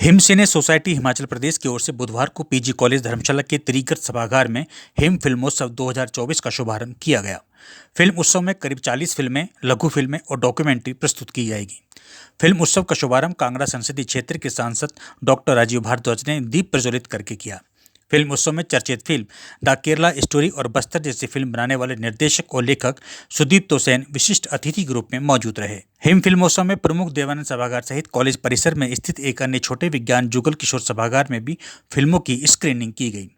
हिमसेने society Himachal Pradesh की ओर से बुधवार को पीजी कॉलेज धर्मशाला के त्रिगत सभागार में हिम फिल्मोत्सव 2024 का शुभारंभ किया गया। फिल्म उत्सव में करीब 40 फिल्में, लघु फिल्में और डॉक्यूमेंट्री प्रस्तुत की जाएगी। फिल्म उत्सव का शुभारंभ कांगड़ा संसदीय क्षेत्र के सांसद डॉक्टर राजीव भारद्वाज ने दीप प्रज्वलित करके किया। फिल्म उत्सव में चर्चित फिल्म द केरला स्टोरी और बस्तर जैसी फिल्म बनाने वाले निर्देशक और लेखक सुदीप्तो सेन विशिष्ट अतिथि के रूप में मौजूद रहे। हिम फिल्मोत्सव में प्रमुख देवानंद सभागार सहित कॉलेज परिसर में स्थित एक अन्य छोटे विज्ञान जुगल किशोर सभागार में भी फिल्मों की स्क्रीनिंग की गई।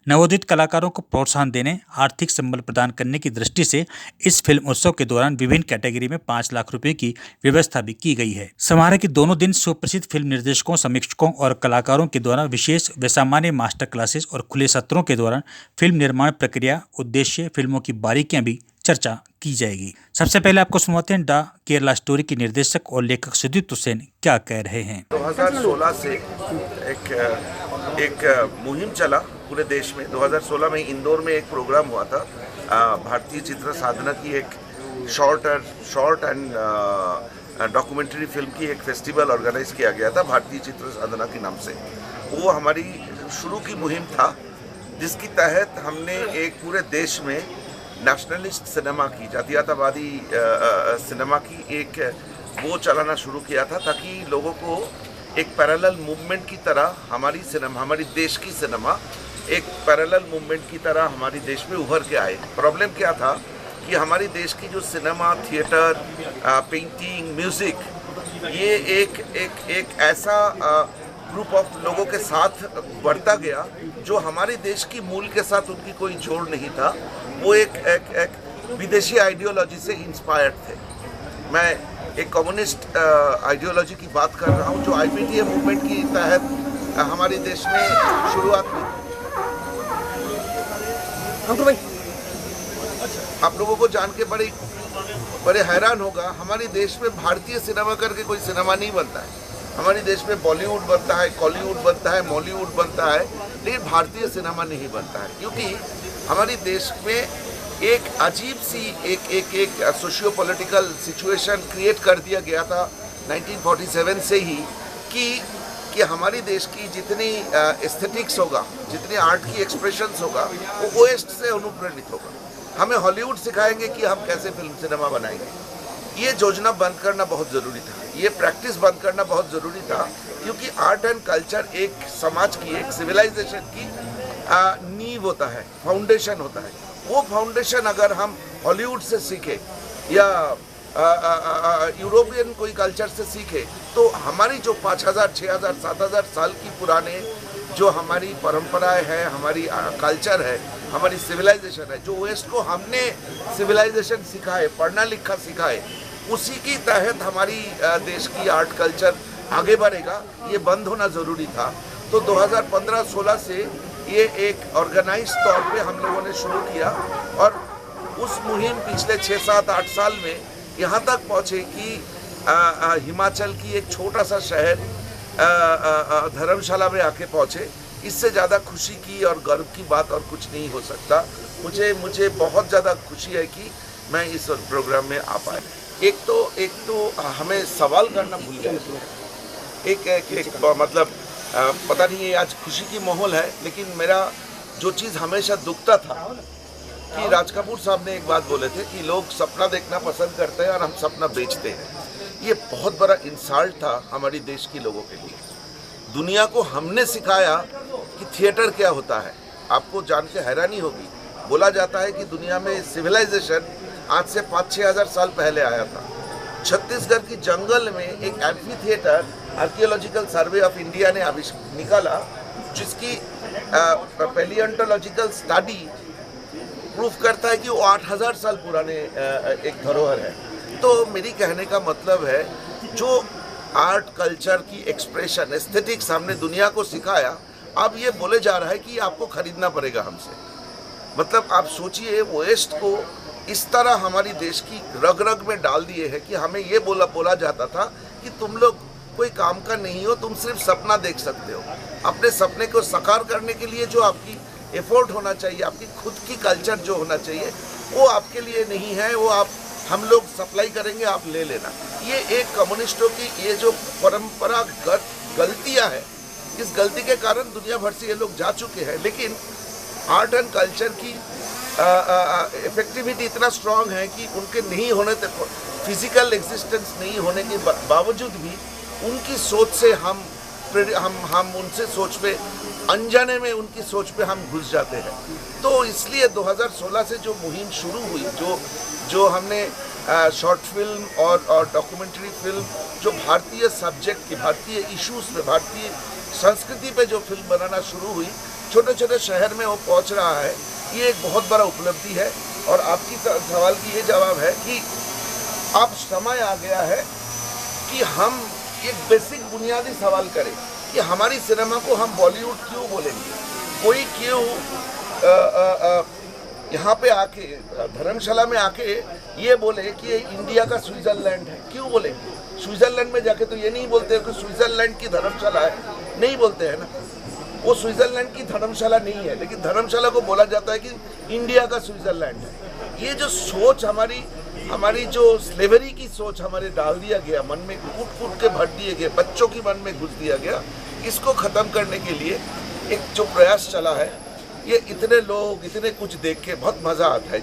नवोदित कलाकारों को प्रोत्साहन देने, आर्थिक संबल प्रदान करने की दृष्टि से इस फिल्म उत्सव के दौरान विभिन्न कैटेगरी में 5 लाख रुपए की व्यवस्था भी की गई है। समारोह के दोनों दिन सुप्रसिद्ध फिल्म निर्देशकों, समीक्षकों और कलाकारों के द्वारा विशेष व सामान्य मास्टर क्लासेस और खुले सत्रों के दौरान फिल्म निर्माण प्रक्रिया, उद्देश्य, फिल्मों की बारीकियां भी चर्चा की जाएगी। सबसे पहले आपको सुनवाते हैं द केरला स्टोरी के निर्देशक और लेखक सुदीप्तो सेन क्या कह रहे हैं। 2016 से एक मुहिम चला पूरे देश में। 2016 में इंदौर में एक प्रोग्राम हुआ था, भारतीय चित्र साधना की एक शॉर्ट एंड डॉक्यूमेंट्री फिल्म की एक फेस्टिवल ऑर्गेनाइज किया गया था भारतीय चित्र साधना के नाम से। वो हमारी शुरू की मुहिम था, जिसके तहत हमने एक पूरे देश में नेशनलिस्ट सिनेमा की, जातीयतावादी सिनेमा की एक वो चलाना शुरू किया था, ताकि लोगों को एक पैरेलल मूवमेंट की तरह हमारी देश की सिनेमा एक पैरेलल मूवमेंट की तरह हमारी देश में उभर के आए। प्रॉब्लम क्या था कि हमारी देश की जो सिनेमा, थिएटर, पेंटिंग, म्यूज़िक, ये एक ऐसा ग्रुप ऑफ लोगों के साथ बढ़ता गया जो हमारे देश की मूल के साथ उनकी कोई जोड़ नहीं था। वो एक विदेशी आइडियोलॉजी से इंस्पायर्ड थे। मैं एक कम्युनिस्ट आइडियोलॉजी की बात कर रहा हूँ, जो आईपीटीए मूवमेंट की तहत हमारे देश में शुरुआत हुई। आप लोगों को जान के बड़े हैरान होगा, हमारे देश में भारतीय सिनेमा करके कोई सिनेमा नहीं बनता है। हमारे देश में बॉलीवुड बनता है, कॉलीवुड बनता है, मॉलीवुड बनता है, लेकिन भारतीय सिनेमा नहीं बनता है, क्योंकि हमारे देश में एक अजीब सी एक सोशियो पॉलिटिकल सिचुएशन क्रिएट कर दिया गया था 1947 से ही कि हमारे देश की जितनी एस्थेटिक्स होगा, जितनी आर्ट की एक्सप्रेशंस होगा, वो वेस्ट से अनुप्रेरित होगा। हमें हॉलीवुड सिखाएंगे कि हम कैसे फिल्म सिनेमा बनाएंगे। ये योजना बंद करना बहुत ज़रूरी था, ये प्रैक्टिस बंद करना बहुत ज़रूरी था, क्योंकि आर्ट एंड कल्चर एक समाज की, एक सिविलाइजेशन की नींव होता है, फाउंडेशन होता है। वो फाउंडेशन अगर हम हॉलीवुड से सीखे या यूरोपियन कोई कल्चर से सीखे, तो हमारी जो 5000, 6000, 7000 साल की पुराने जो हमारी परंपराएं हैं, हमारी कल्चर है, हमारी सिविलाइजेशन है, जो वेस्ट को हमने सिविलाइजेशन सिखाए, पढ़ना लिखा सिखाए, उसी की तहत हमारी देश की आर्ट कल्चर आगे बढ़ेगा। ये बंद होना ज़रूरी था। तो 2015-16 से ये एक ऑर्गेनाइज तौर पे हम लोगों ने शुरू किया, और उस मुहिम पिछले 6, 7, 8 साल में यहाँ तक पहुँचे कि हिमाचल की एक छोटा सा शहर धर्मशाला में आके पहुँचे। इससे ज़्यादा खुशी की और गर्व की बात और कुछ नहीं हो सकता। मुझे बहुत ज़्यादा खुशी है कि मैं इस प्रोग्राम में आ पाया। एक तो हमें सवाल करना भूल गए। एक मतलब पता नहीं, ये आज खुशी की माहौल है, लेकिन मेरा जो चीज़ हमेशा दुखता था कि राज कपूर साहब ने एक बात बोले थे कि लोग सपना देखना पसंद करते हैं और हम सपना बेचते हैं। ये बहुत बड़ा इंसल्ट था हमारी देश के लोगों के लिए। दुनिया को हमने सिखाया कि थिएटर क्या होता है। आपको जान के हैरानी होगी, बोला जाता है कि दुनिया में सिविलाइजेशन आज से 5-6 हज़ार साल पहले आया था। छत्तीसगढ़ की जंगल में एक amphi theatre archaeological survey of India ने निकाला, जिसकी पैलियोंटोलॉजिकल स्टडी प्रूफ करता है कि वो 8000 साल पुराने एक धरोहर है। तो मेरी कहने का मतलब है, जो आर्ट कल्चर की एक्सप्रेशन, एस्थेटिक्स हमने दुनिया को सिखाया, अब ये बोले जा रहा है कि आपको खरीदना पड़ेगा हमसे। मतलब आप सोचिए, वेस्ट को इस तरह हमारी देश की रग रग में डाल दिए है कि हमें ये बोला जाता था कि तुम लोग कोई काम का नहीं हो, तुम सिर्फ सपना देख सकते हो। अपने सपने को साकार करने के लिए जो आपकी एफर्ट होना चाहिए, आपकी खुद की कल्चर जो होना चाहिए, वो आपके लिए नहीं है। वो हम लोग सप्लाई करेंगे, आप ले लेना। ये एक कम्युनिस्टों की ये जो परंपरागत गलतियां है, इस गलती के कारण दुनिया भर से ये लोग जा चुके हैं, लेकिन आर्ट एंड कल्चर की इफेक्टिविटी इतना स्ट्रांग है कि उनके नहीं होने तक, फिजिकल एग्जिस्टेंस नहीं होने के बावजूद भी उनकी सोच से हम उनसे सोच पे अनजाने में उनकी सोच पे हम घुस जाते हैं। तो इसलिए 2016 से जो मुहिम शुरू हुई, जो हमने शॉर्ट फिल्म और डॉक्यूमेंट्री फिल्म जो भारतीय सब्जेक्ट की, भारतीय इश्यूज पे, भारतीय संस्कृति पे जो फिल्म बनाना शुरू हुई, छोटे छोटे शहर में वो पहुंच रहा है, ये एक बहुत बड़ा उपलब्धि है। और आपकी सवाल की ये जवाब है कि अब समय आ गया है कि हम एक बेसिक बुनियादी सवाल करें कि हमारी सिनेमा को हम बॉलीवुड क्यों बोलेंगे। कोई क्यों यहाँ पे आके, धर्मशाला में आके ये बोले कि ये इंडिया का स्विट्जरलैंड है, क्यों बोलेंगे? स्विट्जरलैंड में जाके तो ये नहीं बोलते कि स्विट्जरलैंड की धर्मशाला है, नहीं बोलते हैं ना। वो स्विट्जरलैंड की धर्मशाला नहीं है, लेकिन धर्मशाला को बोला जाता है कि इंडिया का स्विट्जरलैंड है। ये जो सोच हमारी जो स्लेवरी की सोच हमारे डाल दिया गया, मन में कूट के भर दिए गए, बच्चों की मन में घुस दिया गया, इसको ख़त्म करने के लिए एक जो प्रयास चला है, ये इतने लोग इतने कुछ देख के बहुत मज़ा आता है।